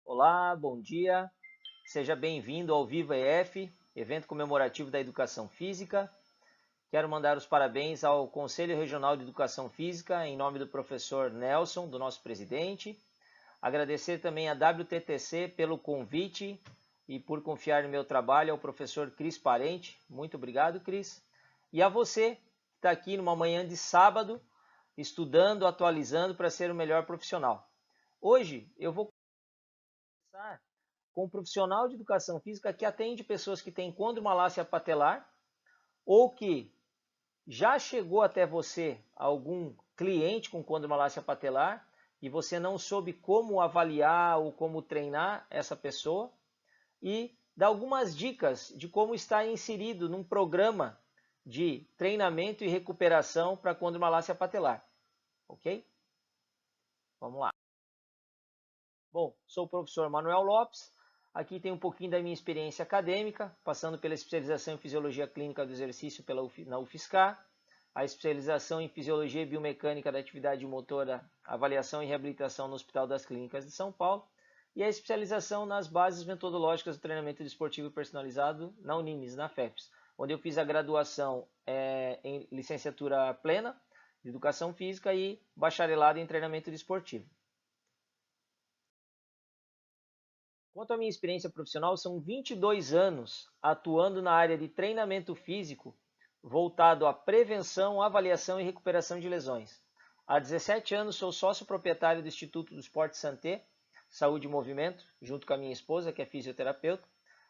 Olá, bom dia. Seja bem-vindo ao Viva EF, evento comemorativo da Educação Física. Quero mandar os parabéns ao Conselho Regional de Educação Física, em nome do professor Nelson, do nosso presidente. Agradecer também à WTTC pelo convite e por confiar no meu trabalho, ao professor Cris Parente. Muito obrigado, Cris. E a você, que está aqui numa manhã de sábado, estudando, atualizando para ser o melhor profissional. Hoje eu vou conversar com um profissional de educação física que atende pessoas que têm condromalácia patelar ou que já chegou até você algum cliente com condromalácia patelar e você não soube como avaliar ou como treinar essa pessoa e dá algumas dicas de como estar inserido num programa de treinamento e recuperação para condromalácia patelar, ok? Vamos lá. Bom, sou o professor Manuel Lopes. Aqui tem um pouquinho da minha experiência acadêmica, passando pela especialização em Fisiologia Clínica do Exercício na UFSCar, a especialização em Fisiologia e Biomecânica da Atividade Motora, Avaliação e Reabilitação no Hospital das Clínicas de São Paulo, e a especialização nas bases metodológicas do treinamento desportivo personalizado na Unimes, na FEPS, onde eu fiz a graduação em licenciatura plena de Educação Física e bacharelado em treinamento desportivo. Quanto à minha experiência profissional, são 22 anos atuando na área de treinamento físico voltado à prevenção, avaliação e recuperação de lesões. Há 17 anos sou sócio proprietário do Instituto do Esporte Santé, Saúde e Movimento, junto com a minha esposa, que é fisioterapeuta,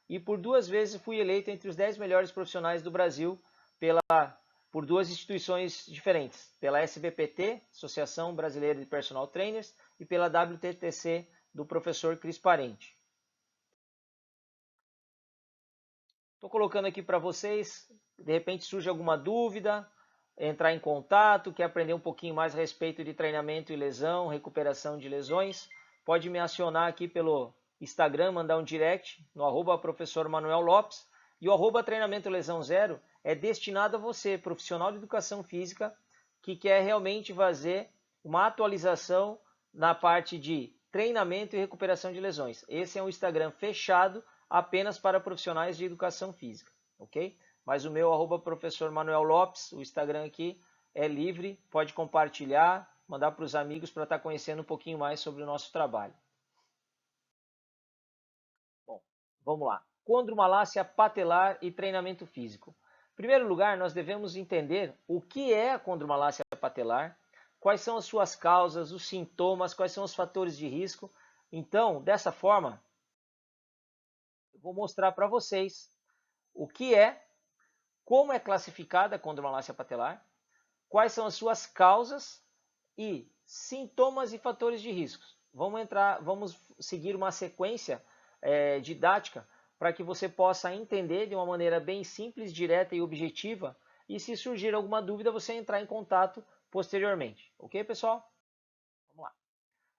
e por 2 vezes fui eleito entre os 10 melhores profissionais do Brasil por 2 instituições diferentes, pela SBPT, Associação Brasileira de Personal Trainers, e pela WTTC do professor Cris Parente. Estou colocando aqui para vocês, de repente surge alguma dúvida, entrar em contato, quer aprender um pouquinho mais a respeito de treinamento e lesão, recuperação de lesões, pode me acionar aqui pelo Instagram, mandar um direct no @professor Manuel Lopes, e o @treinamento lesão zero é destinado a você, profissional de educação física, que quer realmente fazer uma atualização na parte de treinamento e recuperação de lesões. Esse é um Instagram fechado apenas para profissionais de educação física, ok? Mas o meu @professor Manuel Lopes, o Instagram aqui é livre, pode compartilhar, mandar para os amigos para estar conhecendo um pouquinho mais sobre o nosso trabalho. Bom, vamos lá. Condromalácia patelar e treinamento físico. Em primeiro lugar, nós devemos entender o que é a condromalácia patelar, quais são as suas causas, os sintomas, quais são os fatores de risco. Então, dessa forma, eu vou mostrar para vocês o que é, como é classificada a condromalácia patelar, quais são as suas causas e sintomas e fatores de risco. Vamos seguir uma sequência didática para que você possa entender de uma maneira bem simples, direta e objetiva, e se surgir alguma dúvida, você entrar em contato posteriormente. Ok, pessoal? Vamos lá.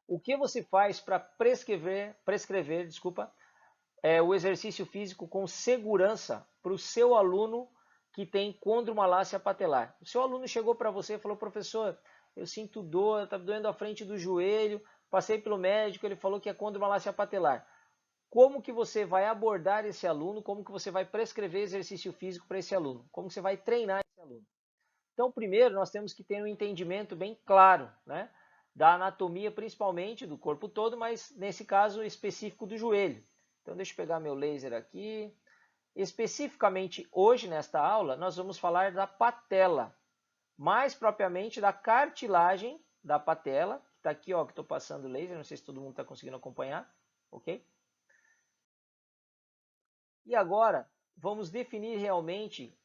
O que você faz para prescrever o exercício físico com segurança para o seu aluno que tem condromalácia patelar? O seu aluno chegou para você e falou: professor, eu sinto dor, está doendo a frente do joelho, passei pelo médico, ele falou que é condromalácia patelar. Como que você vai abordar esse aluno? Como que você vai prescrever exercício físico para esse aluno? Como que você vai treinar esse aluno? Então, primeiro, nós temos que ter um entendimento bem claro, né, da anatomia, principalmente do corpo todo, mas nesse caso específico do joelho. Então, deixa eu pegar meu laser aqui. Especificamente hoje, nesta aula, nós vamos falar da patela, mais propriamente da cartilagem da patela, que está aqui, ó, que estou passando o laser, não sei se todo mundo está conseguindo acompanhar, ok? E agora, vamos definir realmente,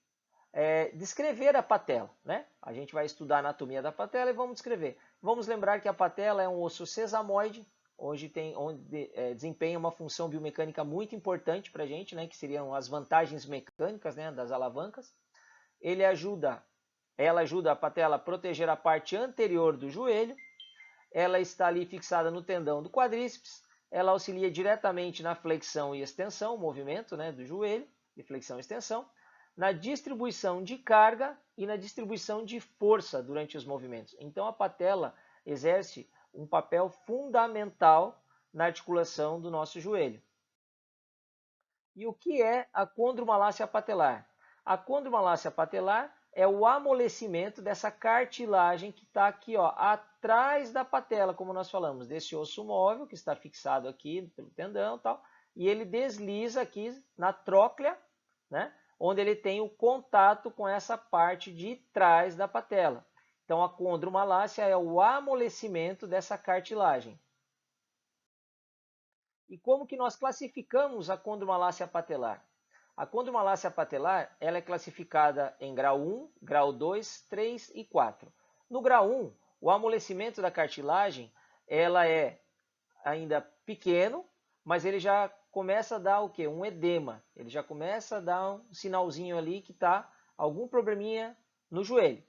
descrever a patela, né? A gente vai estudar a anatomia da patela e vamos descrever. Vamos lembrar que a patela é um osso sesamoide, onde desempenha uma função biomecânica muito importante para a gente, né, que seriam as vantagens mecânicas, né, das alavancas. Ela ajuda a patela a proteger a parte anterior do joelho, ela está ali fixada no tendão do quadríceps, ela auxilia diretamente na flexão e extensão, o movimento, né, do joelho, de flexão e extensão, na distribuição de carga e na distribuição de força durante os movimentos. Então a patela exerce um papel fundamental na articulação do nosso joelho. E o que é a condromalácia patelar? A condromalácia patelar é o amolecimento dessa cartilagem que está aqui, ó, atrás da patela, como nós falamos, desse osso móvel que está fixado aqui pelo tendão e tal, e ele desliza aqui na tróclea, né, onde ele tem o contato com essa parte de trás da patela. Então a condromalácia é o amolecimento dessa cartilagem. E como que nós classificamos a condromalácia patelar? A condromalácia patelar ela é classificada em grau 1, grau 2, 3 e 4. No grau 1, o amolecimento da cartilagem ela é ainda pequeno, mas ele já começa a dar o quê? Um edema. Ele já começa a dar um sinalzinho ali que está algum probleminha no joelho.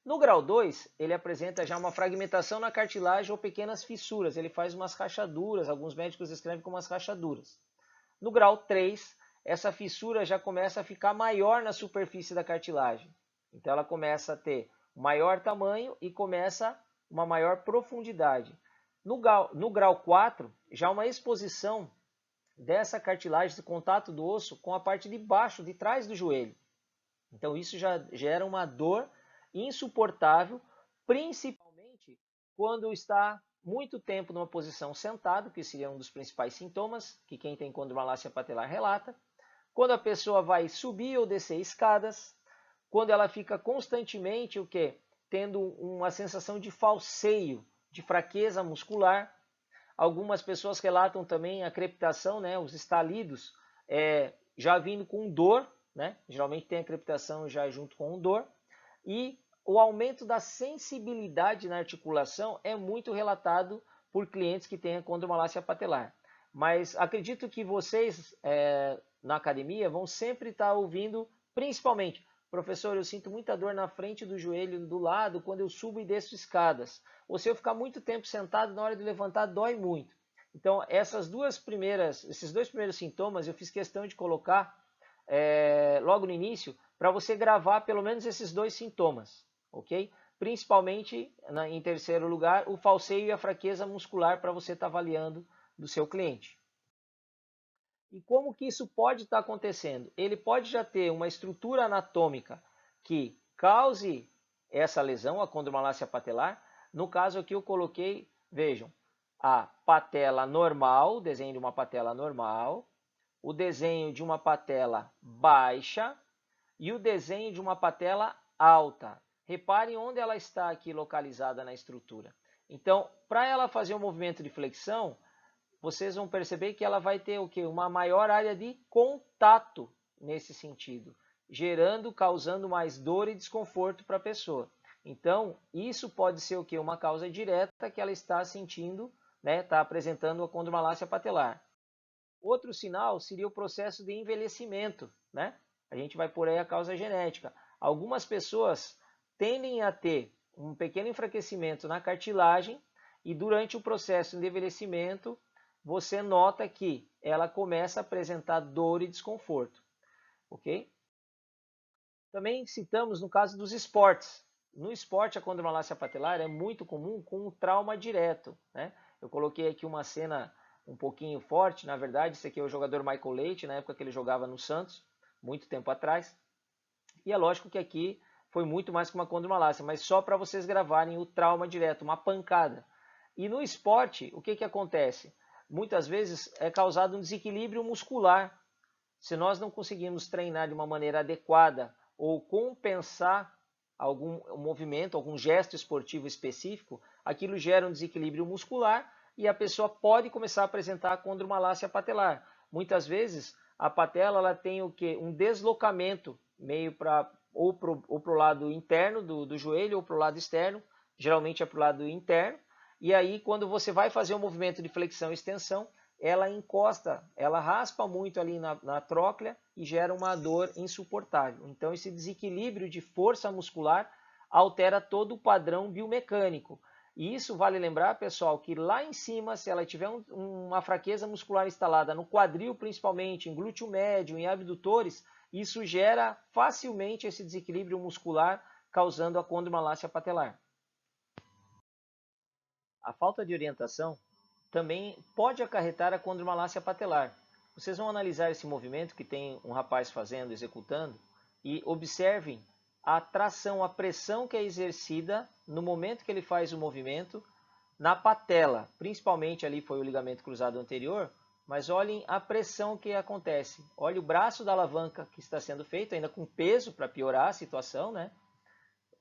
No grau 2, ele apresenta já uma fragmentação na cartilagem ou pequenas fissuras. Ele faz umas rachaduras, alguns médicos descrevem como umas rachaduras. No grau 3, essa fissura já começa a ficar maior na superfície da cartilagem. Então ela começa a ter maior tamanho e começa uma maior profundidade. No grau 4, já uma exposição dessa cartilagem, esse contato do osso com a parte de baixo, de trás do joelho. Então isso já gera uma dor insuportável, principalmente quando está muito tempo numa posição sentado, que seria um dos principais sintomas que quem tem condromalácia patelar relata. Quando a pessoa vai subir ou descer escadas, quando ela fica constantemente o quê? Tendo uma sensação de falseio, de fraqueza muscular. Algumas pessoas relatam também a crepitação, né, os estalidos, já vindo com dor, né? Geralmente tem a crepitação já junto com dor. E o aumento da sensibilidade na articulação é muito relatado por clientes que têm a condromalácia patelar. Mas acredito que vocês na academia vão sempre estar ouvindo, principalmente, professor, eu sinto muita dor na frente do joelho, do lado, quando eu subo e desço escadas. Ou se eu ficar muito tempo sentado, na hora de levantar, dói muito. Então, esses dois primeiros sintomas, eu fiz questão de colocar logo no início, para você gravar pelo menos esses dois sintomas, ok? Principalmente, em terceiro lugar, o falseio e a fraqueza muscular para você estar avaliando do seu cliente. E como que isso pode estar acontecendo? Ele pode já ter uma estrutura anatômica que cause essa lesão, a condromalácia patelar. No caso aqui eu coloquei, vejam, a patela normal, o desenho de uma patela normal, o desenho de uma patela baixa e o desenho de uma patela alta. Reparem onde ela está aqui localizada na estrutura. Então, para ela fazer um movimento de flexão, vocês vão perceber que ela vai ter o quê? Uma maior área de contato nesse sentido, causando mais dor e desconforto para a pessoa. Então, isso pode ser o quê? Uma causa direta que ela está sentindo, né? Está apresentando a condromalácia patelar. Outro sinal seria o processo de envelhecimento, né? A gente vai por aí a causa genética. Algumas pessoas tendem a ter um pequeno enfraquecimento na cartilagem e durante o processo de envelhecimento você nota que ela começa a apresentar dor e desconforto, ok? Também citamos no caso dos esportes. No esporte, a condromalácia patelar é muito comum com um trauma direto, né? Eu coloquei aqui uma cena um pouquinho forte, na verdade, esse aqui é o jogador Michael Leite, na época que ele jogava no Santos, muito tempo atrás. E é lógico que aqui foi muito mais que uma condromalácia, mas só para vocês gravarem o trauma direto, uma pancada. E no esporte, o que acontece? Muitas vezes é causado um desequilíbrio muscular. Se nós não conseguimos treinar de uma maneira adequada ou compensar algum movimento, algum gesto esportivo específico, aquilo gera um desequilíbrio muscular e a pessoa pode começar a apresentar a condromalácia patelar. Muitas vezes a patela ela tem o quê? Um deslocamento meio para ou para o lado interno do joelho ou para o lado externo, geralmente é para o lado interno. E aí, quando você vai fazer um movimento de flexão e extensão, ela encosta, ela raspa muito ali na tróclea e gera uma dor insuportável. Então, esse desequilíbrio de força muscular altera todo o padrão biomecânico. E isso vale lembrar, pessoal, que lá em cima, se ela tiver uma fraqueza muscular instalada no quadril, principalmente, em glúteo médio, em abdutores, isso gera facilmente esse desequilíbrio muscular, causando a condromalácia patelar. A falta de orientação também pode acarretar a condromalácia patelar. Vocês vão analisar esse movimento que tem um rapaz fazendo, executando, e observem a tração, a pressão que é exercida no momento que ele faz o movimento na patela. Principalmente ali foi o ligamento cruzado anterior, mas olhem a pressão que acontece. Olha o braço da alavanca que está sendo feito, ainda com peso para piorar a situação, né?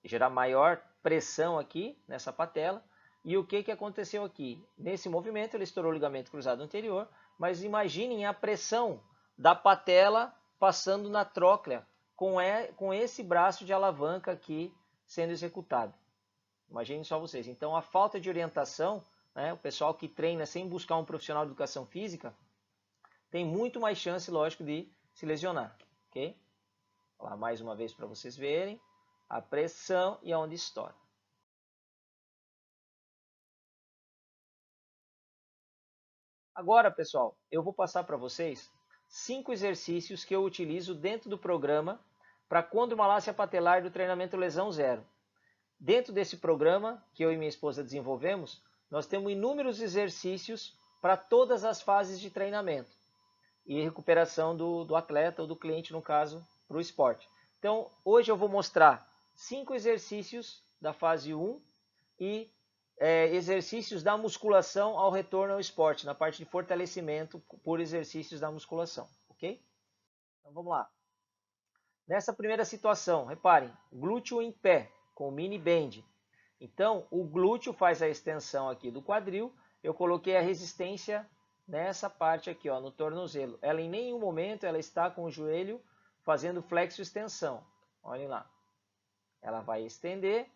Gerar maior pressão aqui nessa patela. E o que aconteceu aqui? Nesse movimento ele estourou o ligamento cruzado anterior, mas imaginem a pressão da patela passando na tróclea com esse braço de alavanca aqui sendo executado. Imaginem só vocês. Então a falta de orientação, né, o pessoal que treina sem buscar um profissional de educação física, tem muito mais chance, lógico, de se lesionar. Ok? Vou lá mais uma vez para vocês verem a pressão e aonde estoura. Agora, pessoal, eu vou passar para vocês 5 exercícios que eu utilizo dentro do programa para condromalácia patelar do treinamento Lesão Zero. Dentro desse programa que eu e minha esposa desenvolvemos, nós temos inúmeros exercícios para todas as fases de treinamento e recuperação do atleta ou do cliente, no caso, para o esporte. Então, hoje eu vou mostrar 5 exercícios da fase 1 e exercícios da musculação ao retorno ao esporte, na parte de fortalecimento por exercícios da musculação, ok? Então vamos lá. Nessa primeira situação, reparem, glúteo em pé, com mini bend. Então, o glúteo faz a extensão aqui do quadril, eu coloquei a resistência nessa parte aqui, ó, no tornozelo. Ela em nenhum momento ela está com o joelho fazendo flexo-extensão. Olhem lá. Ela vai estender.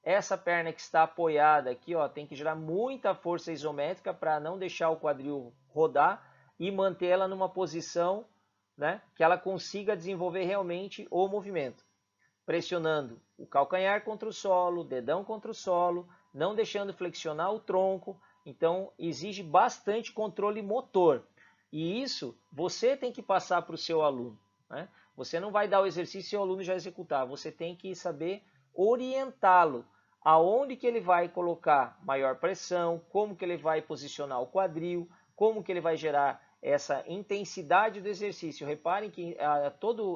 Essa perna que está apoiada aqui, ó, tem que gerar muita força isométrica para não deixar o quadril rodar e manter ela numa posição, né, que ela consiga desenvolver realmente o movimento. Pressionando o calcanhar contra o solo, o dedão contra o solo, não deixando flexionar o tronco. Então, exige bastante controle motor. E isso você tem que passar para o seu aluno, né? Você não vai dar o exercício e o seu aluno já executar. Você tem que saber orientá-lo. Aonde que ele vai colocar maior pressão, como que ele vai posicionar o quadril, como que ele vai gerar essa intensidade do exercício. Reparem que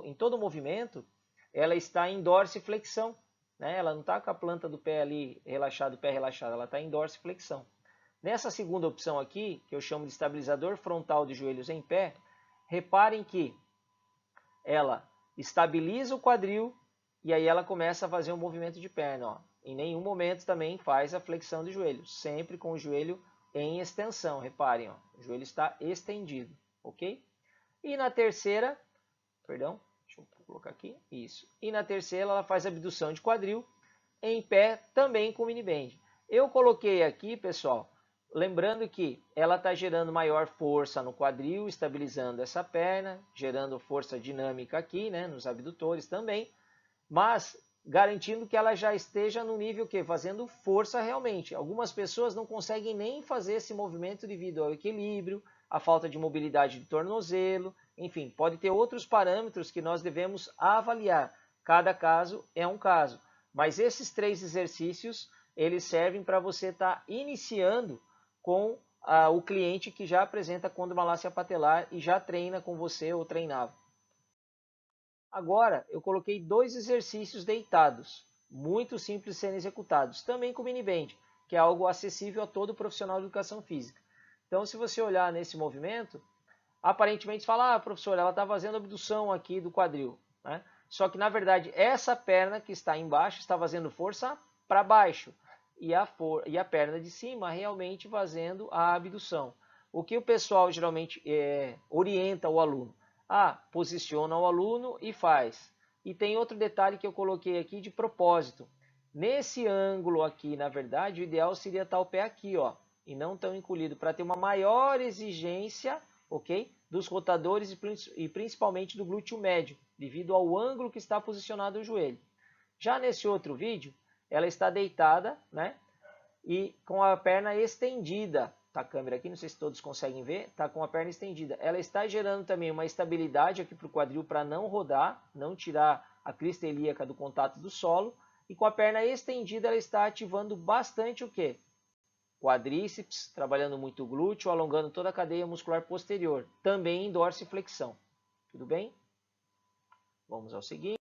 em todo movimento ela está em dorsiflexão, né? Ela não está com a planta do pé ali relaxado, o pé relaxado, ela está em dorsiflexão. Nessa segunda opção aqui, que eu chamo de estabilizador frontal de joelhos em pé, reparem que ela estabiliza o quadril e aí ela começa a fazer um movimento de perna, ó. Em nenhum momento também faz a flexão do joelho, sempre com o joelho em extensão, reparem, ó, o joelho está estendido, ok? E na terceira, perdão, deixa eu colocar aqui, isso. E na terceira ela faz abdução de quadril, em pé também com mini bend. Eu coloquei aqui, pessoal, lembrando que ela está gerando maior força no quadril, estabilizando essa perna, gerando força dinâmica aqui, né, nos abdutores também, mas garantindo que ela já esteja no nível que fazendo força realmente. Algumas pessoas não conseguem nem fazer esse movimento devido ao equilíbrio, à falta de mobilidade do tornozelo, enfim, pode ter outros parâmetros que nós devemos avaliar. Cada caso é um caso. Mas esses 3 exercícios, eles servem para você estar iniciando com o cliente que já apresenta condromalácia patelar e já treina com você ou treinava. Agora, eu coloquei 2 exercícios deitados, muito simples de serem executados, também com mini bend, que é algo acessível a todo profissional de educação física. Então, se você olhar nesse movimento, aparentemente fala, professor, ela está fazendo abdução aqui do quadril, né? Só que, na verdade, essa perna que está embaixo está fazendo força para baixo e a perna de cima realmente fazendo a abdução. O que o pessoal geralmente orienta o aluno? Posiciona o aluno e faz. E tem outro detalhe que eu coloquei aqui de propósito. Nesse ângulo aqui, na verdade, o ideal seria estar o pé aqui, ó, e não tão encolhido, para ter uma maior exigência, ok? Dos rotadores e principalmente do glúteo médio, devido ao ângulo que está posicionado o joelho. Já nesse outro vídeo, ela está deitada, né? E com a perna estendida. Tá a câmera aqui, não sei se todos conseguem ver, tá com a perna estendida. Ela está gerando também uma estabilidade aqui para o quadril para não rodar, não tirar a crista ilíaca do contato do solo. E com a perna estendida, ela está ativando bastante o quê? quadríceps, trabalhando muito o glúteo, alongando toda a cadeia muscular posterior, também em dorsiflexão. Tudo bem? Vamos ao seguinte.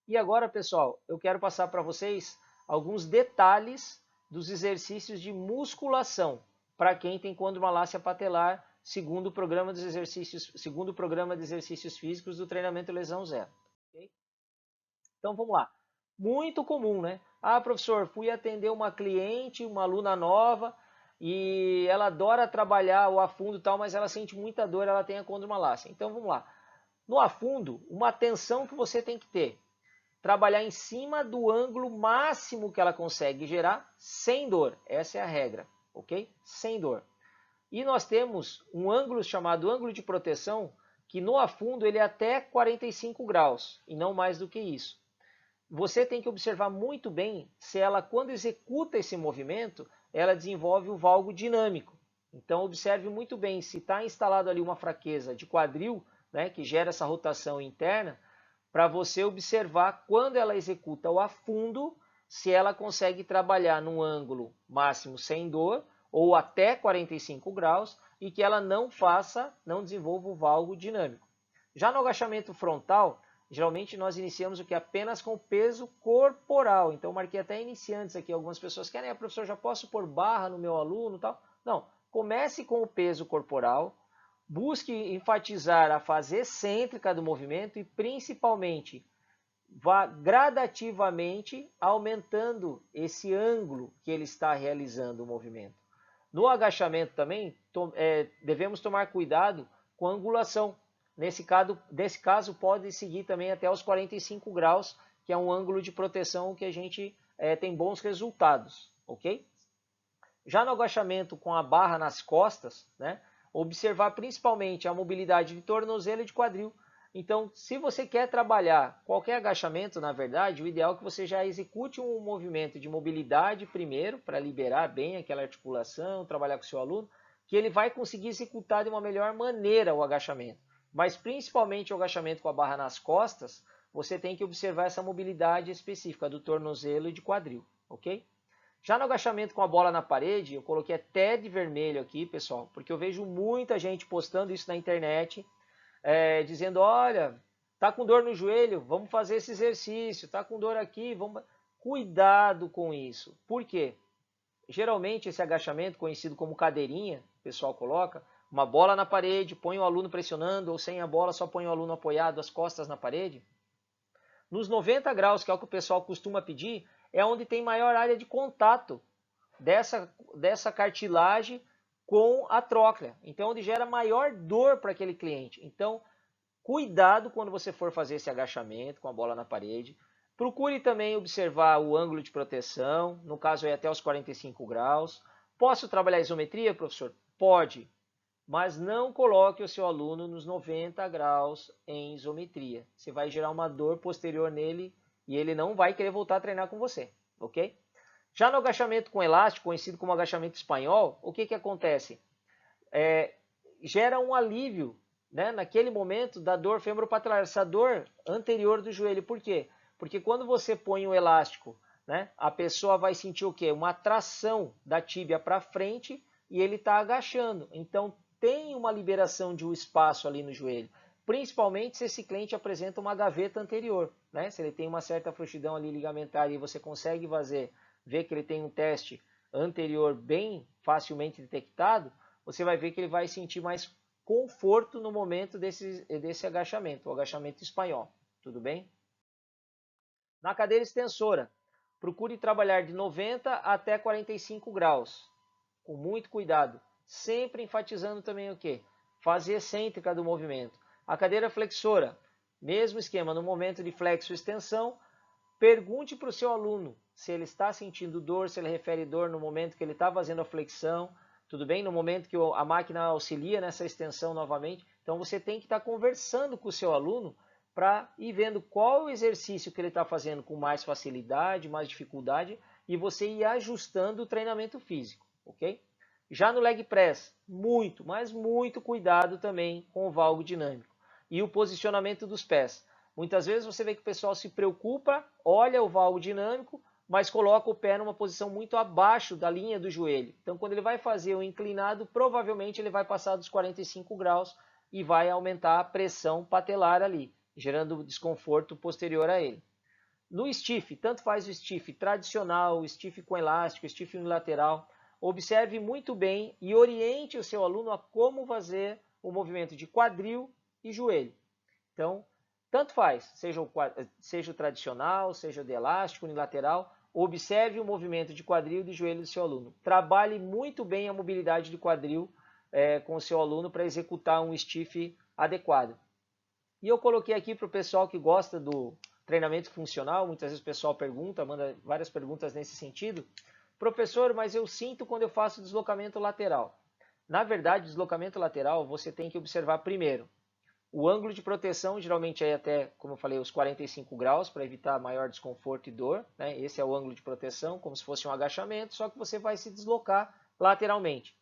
E agora, pessoal, eu quero passar para vocês alguns detalhes dos exercícios de musculação para quem tem condromalácia patelar, segundo o programa de exercícios físicos do treinamento lesão zero. Okay? Então vamos lá. Muito comum, né? Ah, professor, fui atender uma cliente, uma aluna nova, e ela adora trabalhar o afundo e tal, mas ela sente muita dor, ela tem a condromalácia. Então vamos lá. No afundo, uma atenção que você tem que ter. Trabalhar em cima do ângulo máximo que ela consegue gerar, sem dor. Essa é a regra, ok? Sem dor. E nós temos um ângulo chamado ângulo de proteção, que no afundo ele é até 45 graus, e não mais do que isso. Você tem que observar muito bem se ela, quando executa esse movimento, ela desenvolve o valgo dinâmico. Então, observe muito bem se está instalado ali uma fraqueza de quadril, né, que gera essa rotação interna, para você observar quando ela executa o afundo, se ela consegue trabalhar num ângulo máximo sem dor, ou até 45 graus, e que ela não desenvolva o valgo dinâmico. Já no agachamento frontal, geralmente nós iniciamos o que? Apenas com peso corporal. Então, marquei até iniciantes aqui. Algumas pessoas querem, professor, já posso pôr barra no meu aluno e tal? Não, comece com o peso corporal, busque enfatizar a fase excêntrica do movimento e, principalmente, vá gradativamente aumentando esse ângulo que ele está realizando o movimento. No agachamento também, devemos tomar cuidado com a angulação. Nesse caso, pode seguir também até os 45 graus, que é um ângulo de proteção que a gente tem bons resultados, ok? Já no agachamento com a barra nas costas, né, observar principalmente a mobilidade de tornozelo e de quadril. Então, se você quer trabalhar qualquer agachamento, na verdade, o ideal é que você já execute um movimento de mobilidade primeiro, para liberar bem aquela articulação, trabalhar com o seu aluno, que ele vai conseguir executar de uma melhor maneira o agachamento. Mas principalmente o agachamento com a barra nas costas, você tem que observar essa mobilidade específica do tornozelo e de quadril, ok? Já no agachamento com a bola na parede, eu coloquei até de vermelho aqui, pessoal, porque eu vejo muita gente postando isso na internet, dizendo, olha, tá com dor no joelho, vamos fazer esse exercício, tá com dor aqui, vamos... Cuidado com isso. Por quê? Geralmente esse agachamento, conhecido como cadeirinha, o pessoal coloca, uma bola na parede, põe o aluno pressionando, ou sem a bola, só põe o aluno apoiado, as costas na parede. Nos 90 graus, que é o que o pessoal costuma pedir, é onde tem maior área de contato dessa cartilagem com a tróclea. Então, onde gera maior dor para aquele cliente. Então, cuidado quando você for fazer esse agachamento com a bola na parede. Procure também observar o ângulo de proteção, no caso é até os 45 graus. Posso trabalhar isometria, professor? Pode, mas não coloque o seu aluno nos 90 graus em isometria. Você vai gerar uma dor posterior nele e ele não vai querer voltar a treinar com você, ok? Já no agachamento com elástico, conhecido como agachamento espanhol, o que acontece? Gera um alívio, né, naquele momento da dor femoropatelar, essa dor anterior do joelho. Por quê? Porque quando você põe o elástico, né, a pessoa vai sentir o quê? Uma tração da tíbia para frente e ele está agachando. Então, tem uma liberação de um espaço ali no joelho, principalmente se esse cliente apresenta uma gaveta anterior, né? Se ele tem uma certa frouxidão ali ligamentar e você consegue ver que ele tem um teste anterior bem facilmente detectado, você vai ver que ele vai sentir mais conforto no momento desse agachamento, o agachamento espanhol, tudo bem? Na cadeira extensora, procure trabalhar de 90 até 45 graus, com muito cuidado. Sempre enfatizando também o quê? Fase excêntrica do movimento. A cadeira flexora, mesmo esquema, no momento de flexo extensão, pergunte para o seu aluno se ele está sentindo dor, se ele refere dor no momento que ele está fazendo a flexão, tudo bem? No momento que a máquina auxilia nessa extensão novamente. Então você tem que estar conversando com o seu aluno para ir vendo qual o exercício que ele está fazendo com mais facilidade, mais dificuldade, e você ir ajustando o treinamento físico, ok? Já no leg press, muito, mas muito cuidado também com o valgo dinâmico. E o posicionamento dos pés. Muitas vezes você vê que o pessoal se preocupa, olha o valgo dinâmico, mas coloca o pé numa posição muito abaixo da linha do joelho. Então, quando ele vai fazer o inclinado, provavelmente ele vai passar dos 45 graus e vai aumentar a pressão patelar ali, gerando desconforto posterior a ele. No stiff, tanto faz o stiff tradicional, o stiff com elástico, o stiff unilateral, observe muito bem e oriente o seu aluno a como fazer o movimento de quadril e joelho. Então, tanto faz, seja o tradicional, seja o de elástico, unilateral, observe o movimento de quadril e de joelho do seu aluno. Trabalhe muito bem a mobilidade de quadril com o seu aluno para executar um stiff adequado. E eu coloquei aqui para o pessoal que gosta do treinamento funcional, muitas vezes o pessoal pergunta, manda várias perguntas nesse sentido. Professor, mas eu sinto quando eu faço deslocamento lateral. Na verdade, deslocamento lateral você tem que observar primeiro. O ângulo de proteção geralmente é até, como eu falei, os 45 graus para evitar maior desconforto e dor. Né? Esse é o ângulo de proteção, como se fosse um agachamento, só que você vai se deslocar lateralmente.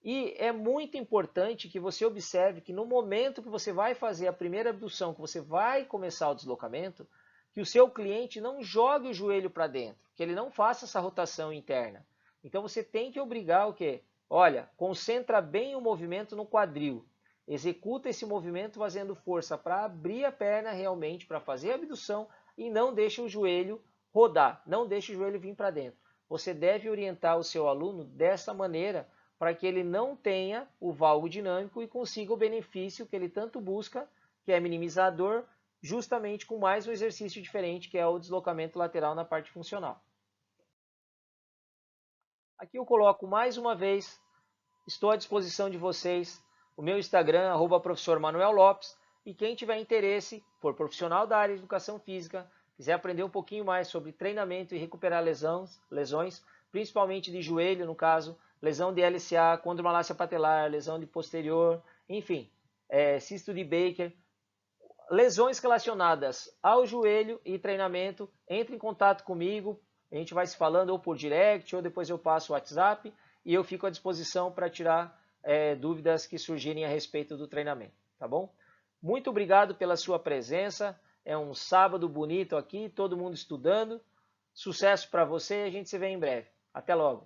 E é muito importante que você observe que no momento que você vai fazer a primeira abdução, que você vai começar o deslocamento, que o seu cliente não jogue o joelho para dentro, que ele não faça essa rotação interna. Então você tem que obrigar o quê? Olha, concentra bem o movimento no quadril. Executa esse movimento fazendo força para abrir a perna realmente, para fazer a abdução e não deixe o joelho rodar, não deixe o joelho vir para dentro. Você deve orientar o seu aluno dessa maneira para que ele não tenha o valgo dinâmico e consiga o benefício que ele tanto busca, que é minimizar a dor, justamente com mais um exercício diferente, que é o deslocamento lateral na parte funcional. Aqui eu coloco mais uma vez, estou à disposição de vocês, o meu Instagram, @professor Manuel Lopes, e quem tiver interesse, for profissional da área de educação física, quiser aprender um pouquinho mais sobre treinamento e recuperar lesões, principalmente de joelho, no caso, lesão de LCA, condromalácia patelar, lesão de posterior, enfim, cisto de Baker, lesões relacionadas ao joelho e treinamento, entre em contato comigo, a gente vai se falando ou por direct, ou depois eu passo o WhatsApp, e eu fico à disposição para tirar dúvidas que surgirem a respeito do treinamento, tá bom? Muito obrigado pela sua presença, é um sábado bonito aqui, todo mundo estudando, sucesso para você e a gente se vê em breve. Até logo!